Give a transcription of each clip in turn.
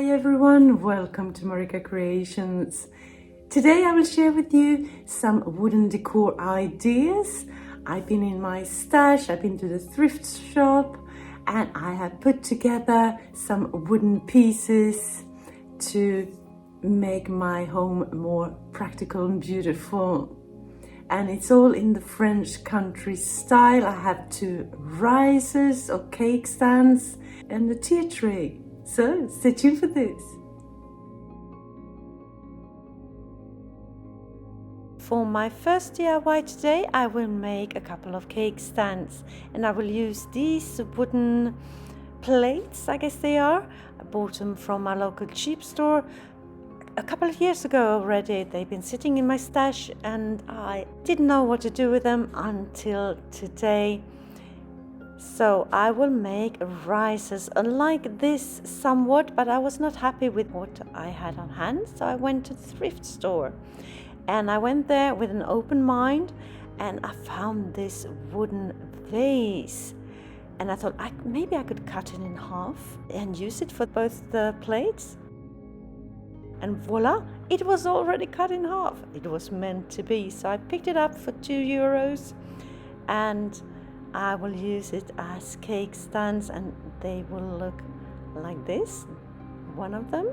Hi everyone, welcome to MarikaCreations. Today I will share with you some wooden decor ideas. I've been in my stash, I've been to the thrift shop, and I have put together some wooden pieces to make my home more practical and beautiful. And it's all in the French country style. I have two risers or cake stands and a tea tray. So stay tuned for this. For my first DIY today, I will make a couple of cake stands, and I will use these wooden plates, I guess they are. I bought them from my local cheap store a couple of years ago already. They've been sitting in my stash and I didn't know what to do with them until today. So I will make risers like this somewhat, but I was not happy with what I had on hand, so I went to the thrift store. And I went there with an open mind, and I found this wooden vase. And I thought maybe I could cut it in half and use it for both the plates. And voila, it was already cut in half. It was meant to be. So I picked it up for €2, and I will use it as cake stands, and they will look like this. One of them,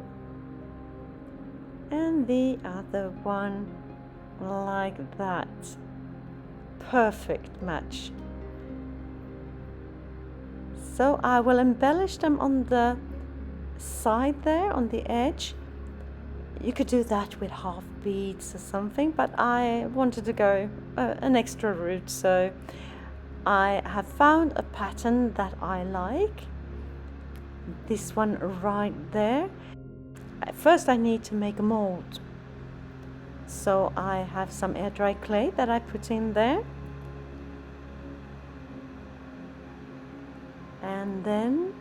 and the other one like that. Perfect match. So I will embellish them on the side there, on the edge. You could do that with half beads or something, but I wanted to go an extra route, so I have found a pattern that I like. This one right there. First I need to make a mold. So I have some air dry clay that I put in there. And then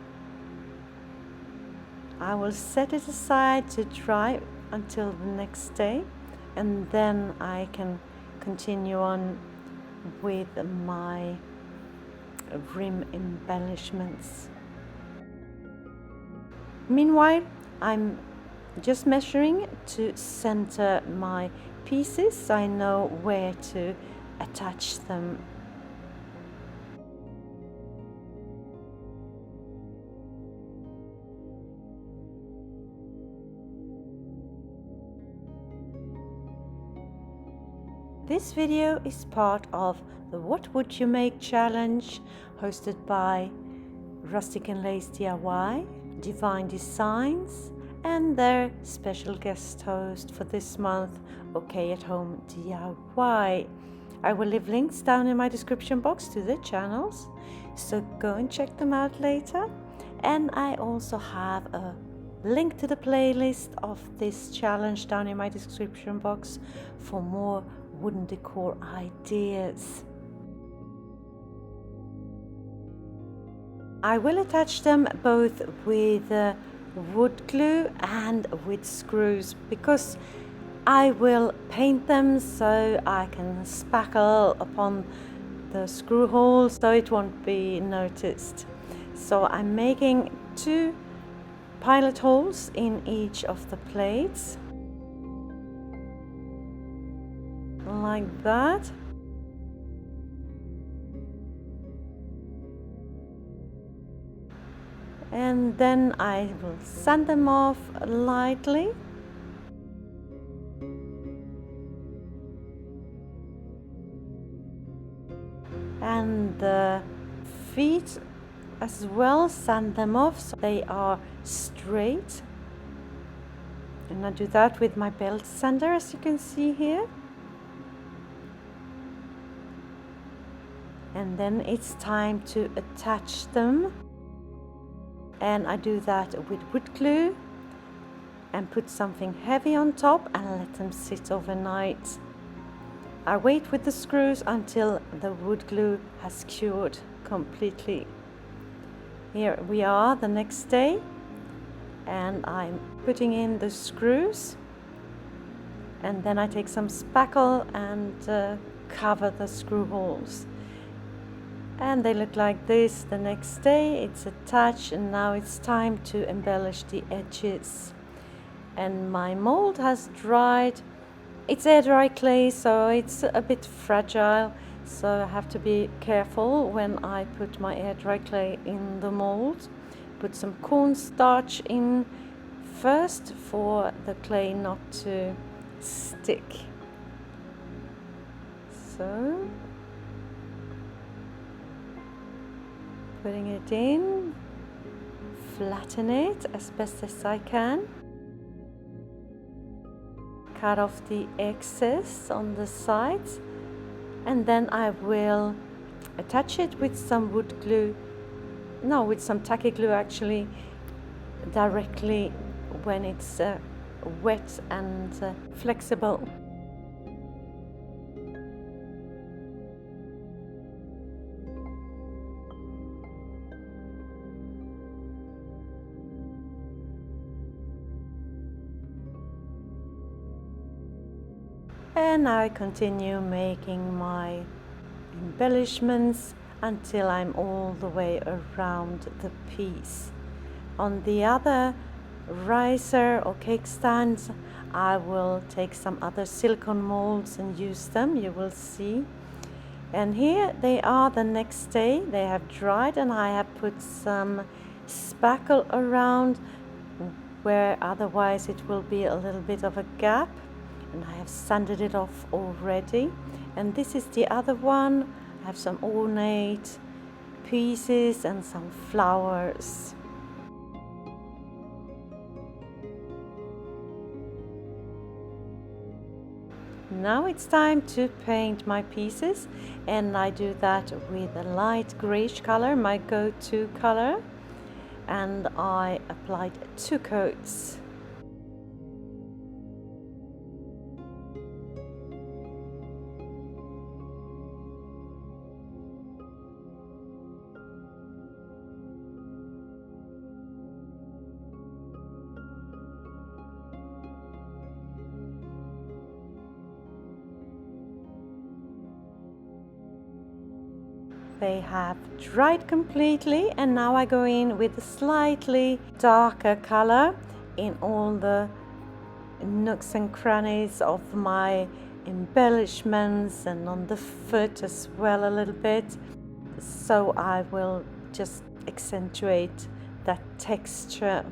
I will set it aside to dry until the next day, and then I can continue on with my rim embellishments. Meanwhile, I'm just measuring to center my pieces so I know where to attach them. This video is part of the What Would You Make challenge hosted by Rustic and Lace DIY, Divine Designs, and their special guest host for this month, OK at Home DIY. I will leave links down in my description box to their channels, so go and check them out later. And I also have a link to the playlist of this challenge down in my description box for more wooden decor ideas. I will attach them both with wood glue and with screws, because I will paint them so I can spackle upon the screw holes so it won't be noticed. So I'm making 2 pilot holes in each of the plates, like that. And then I will sand them off lightly. And the feet as well, sand them off so they are straight. And I do that with my belt sander, as you can see here. And then it's time to attach them, and I do that with wood glue and put something heavy on top and let them sit overnight. I wait with the screws until the wood glue has cured completely. Here we are the next day, and I'm putting in the screws, and then I take some spackle and cover the screw holes. And they look like this the next day. It's attached, and now it's time to embellish the edges. And my mold has dried. It's air dry clay, so it's a bit fragile, so I have to be careful when I put my air dry clay in the mold. Put some cornstarch in first for the clay not to stick. So putting it in, flatten it as best as I can. Cut off the excess on the sides, and then I will attach it with some wood glue, no, with some tacky glue actually, directly when it's wet and flexible. And I continue making my embellishments until I'm all the way around the piece. On the other riser or cake stands, I will take some other silicone molds and use them, you will see. And here they are the next day. They have dried, and I have put some spackle around where otherwise it will be a little bit of a gap. And I have sanded it off already. And this is the other one. I have some ornate pieces and some flowers. Now it's time to paint my pieces, and I do that with a light greyish color, my go-to color, and I applied 2 coats. They have dried completely, and now I go in with a slightly darker color in all the nooks and crannies of my embellishments and on the foot as well a little bit. So I will just accentuate that texture.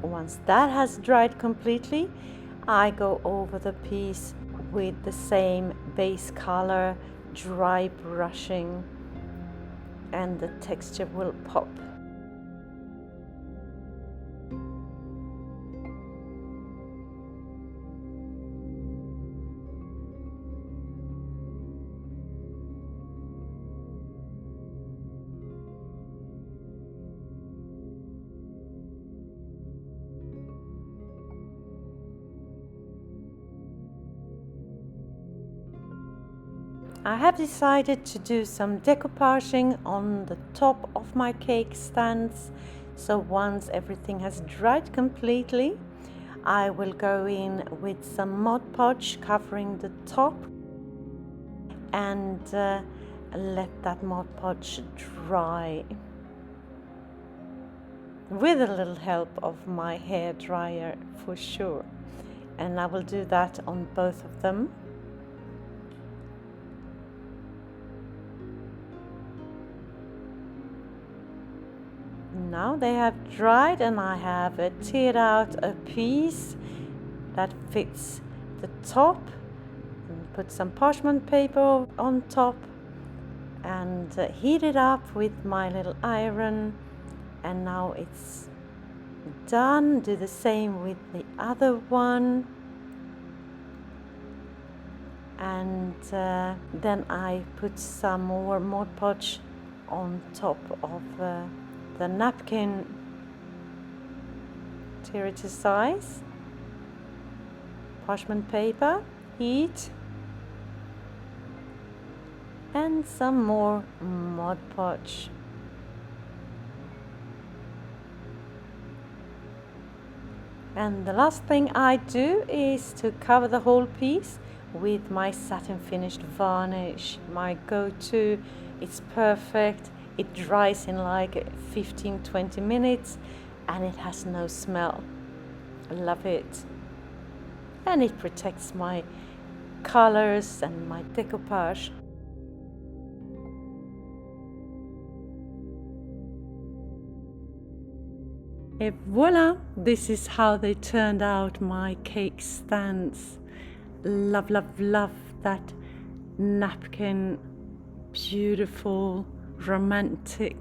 Once that has dried completely, I go over the piece with the same base color, dry brushing, and the texture will pop. I have decided to do some decoupaging on the top of my cake stands. So once everything has dried completely, I will go in with some Mod Podge covering the top and let that Mod Podge dry with a little help of my hair dryer for sure. And I will do that on both of them. Now they have dried, and I have teared out a piece that fits the top, and put some parchment paper on top and heat it up with my little iron, and now it's done. Do the same with the other one, and then I put some more Mod Podge on top of the napkin. Tear it to size, parchment paper, heat, and some more Mod Podge. And the last thing I do is to cover the whole piece with my satin finished varnish, my go-to. It's perfect. It dries in like 15-20 minutes and it has no smell. I love it. And it protects my colors and my decoupage. Et voila! This is how they turned out, my cake stands. Love, love, love that napkin. Beautiful, romantic.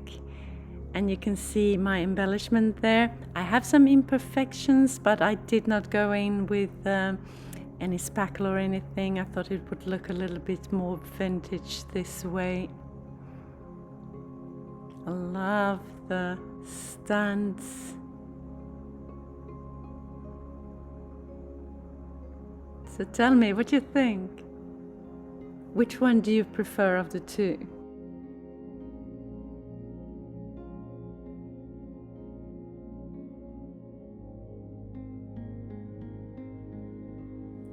And you can see my embellishment there. I have some imperfections, but I did not go in with any spackle or anything. I thought it would look a little bit more vintage this way. I love the stands. So tell me what you think. Which one do you prefer of the two?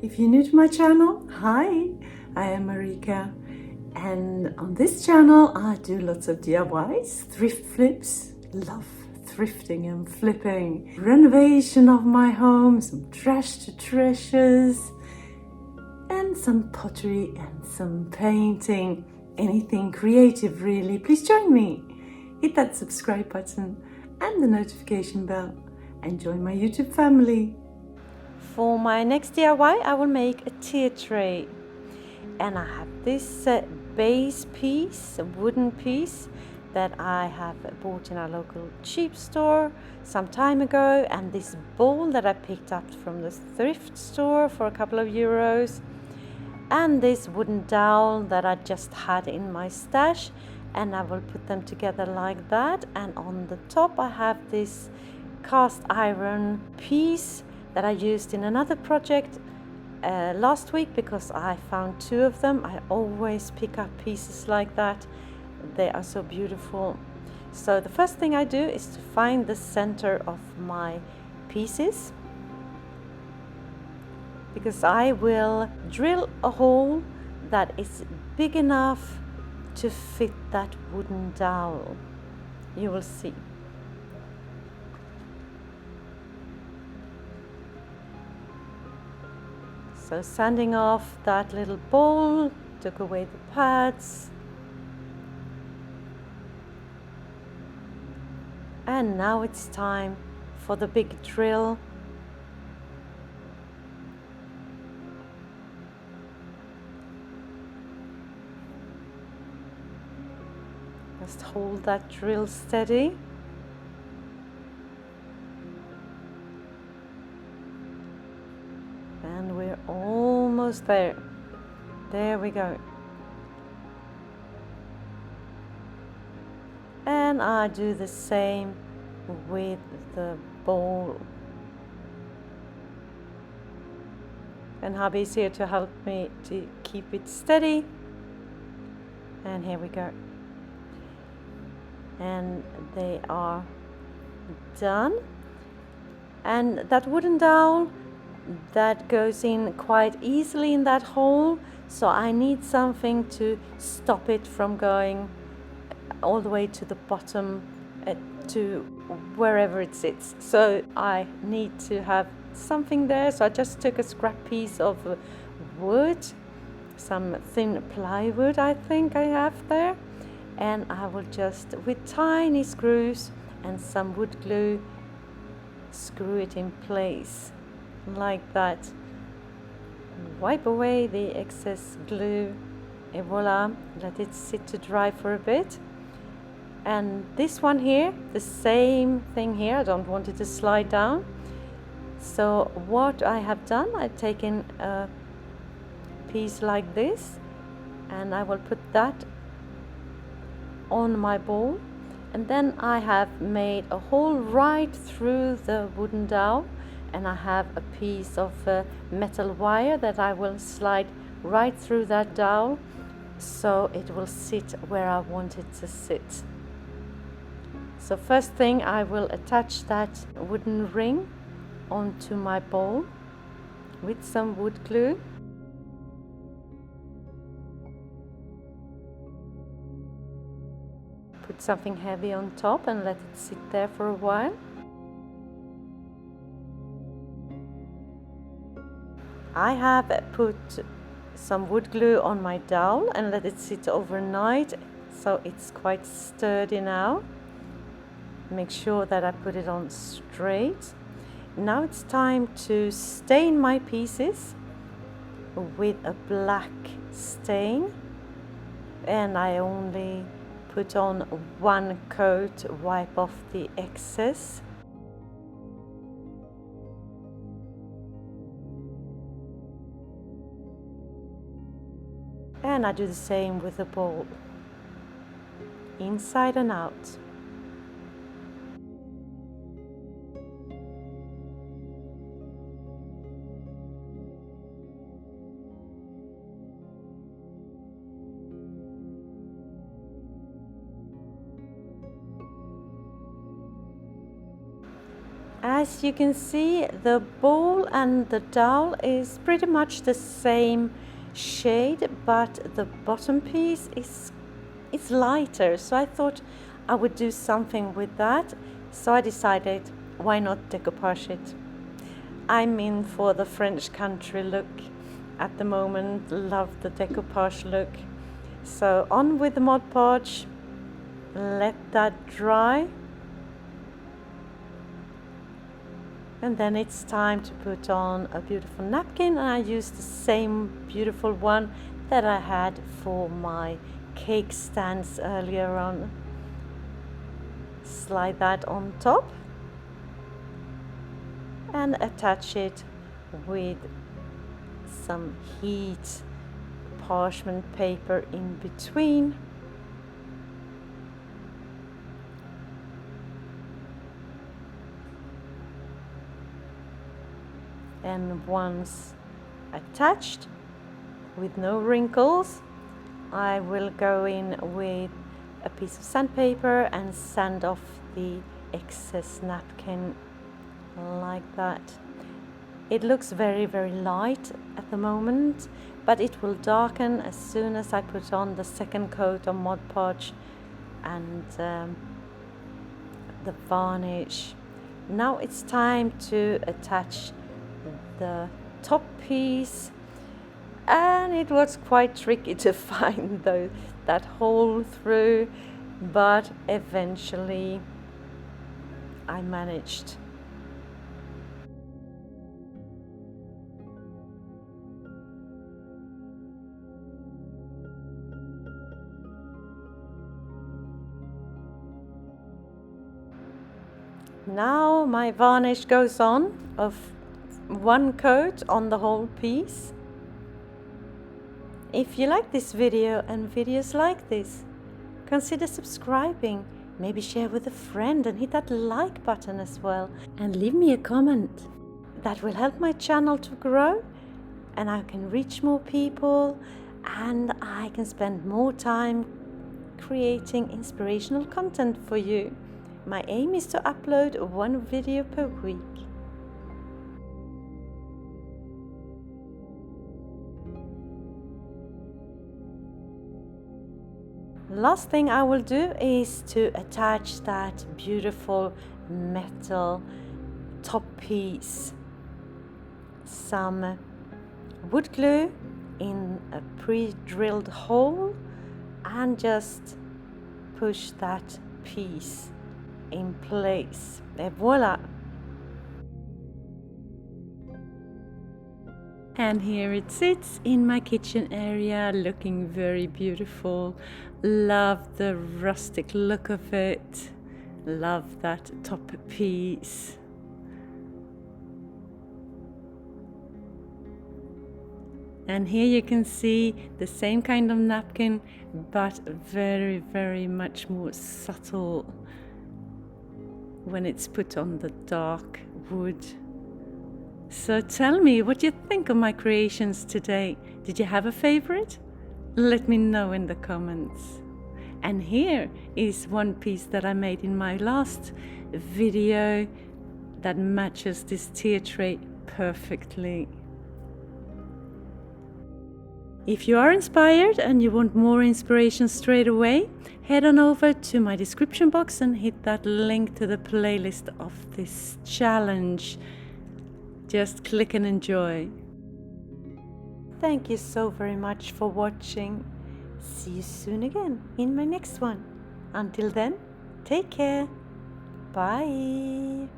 If you're new to my channel, hi, I am Marika, and on this channel I do lots of DIYs, thrift flips, love thrifting and flipping, renovation of my home, some trash to treasures, and some pottery and some painting, anything creative really. Please join me, hit that subscribe button and the notification bell and join my YouTube family. For my next DIY I will make a tier tray, and I have this base piece, a wooden piece that I have bought in a local cheap store some time ago, and this bowl that I picked up from the thrift store for a couple of euros, and this wooden dowel that I just had in my stash, and I will put them together like that. And on the top I have this cast iron piece that I used in another project last week because I found two of them. I always pick up pieces like that. They are so beautiful. So the first thing I do is to find the center of my pieces, because I will drill a hole that is big enough to fit that wooden dowel. You will see. So sanding off that little bowl, took away the pads. And now it's time for the big drill. Just hold that drill steady. And we're almost there. There we go. And I do the same with the bowl. And hubby's here to help me to keep it steady. And here we go. And they are done. And that wooden dowel, that goes in quite easily in that hole, so I need something to stop it from going all the way to the bottom to wherever it sits. So I need to have something there, so I just took a scrap piece of wood, some thin plywood I think I have there, and I will just, with tiny screws and some wood glue, screw it in place like that. Wipe away the excess glue, and voila, let it sit to dry for a bit. And this one here, the same thing here, I don't want it to slide down. So what I have done, I've taken a piece like this and I will put that on my bowl, and then I have made a hole right through the wooden dowel, and I have a piece of metal wire that I will slide right through that dowel so it will sit where I want it to sit. So first thing, I will attach that wooden ring onto my bowl with some wood glue. put something heavy on top and let it sit there for a while. I have put some wood glue on my dowel and let it sit overnight, so it's quite sturdy now. Make sure that I put it on straight. Now it's time to stain my pieces with a black stain, and I only put on one coat, wipe off the excess. And I do the same with the bowl, inside and out. As you can see, the bowl and the dowel is pretty much the same shade, but the bottom piece is lighter, so I thought I would do something with that. So I decided, why not decoupage it? I'm in for the French country look at the moment. Love the decoupage look. So on with the Mod Podge, let that dry, and then it's time to put on a beautiful napkin, and I used the same beautiful one that I had for my cake stands earlier on. Slide that on top and attach it with some heat parchment paper in between. And once attached with no wrinkles, I will go in with a piece of sandpaper and sand off the excess napkin like that. It looks very, very light at the moment, but it will darken as soon as I put on the second coat of Mod Podge and the varnish. Now it's time to attach the top piece, and it was quite tricky to find that hole through, but eventually I managed. Now my varnish goes on of one coat on the whole piece. If you like this video and videos like this, consider subscribing, maybe share with a friend and hit that like button as well, and leave me a comment. That will help my channel to grow, and I can reach more people, and I can spend more time creating inspirational content for you. My aim is to upload one video per week. Last thing I will do is to attach that beautiful metal top piece. Some wood glue in a pre-drilled hole, and just push that piece in place. Et voila! And here it sits in my kitchen area, looking very beautiful. Love the rustic look of it. Love that top piece. And here you can see the same kind of napkin, but very, very much more subtle when it's put on the dark wood. So tell me what you think of my creations today. Did you have a favorite? Let me know in the comments. And here is one piece that I made in my last video that matches this tier tray perfectly. If you are inspired and you want more inspiration straight away, head on over to my description box and hit that link to the playlist of this challenge. Just click and enjoy. Thank you so very much for watching. See you soon again in my next one. Until then, take care. Bye.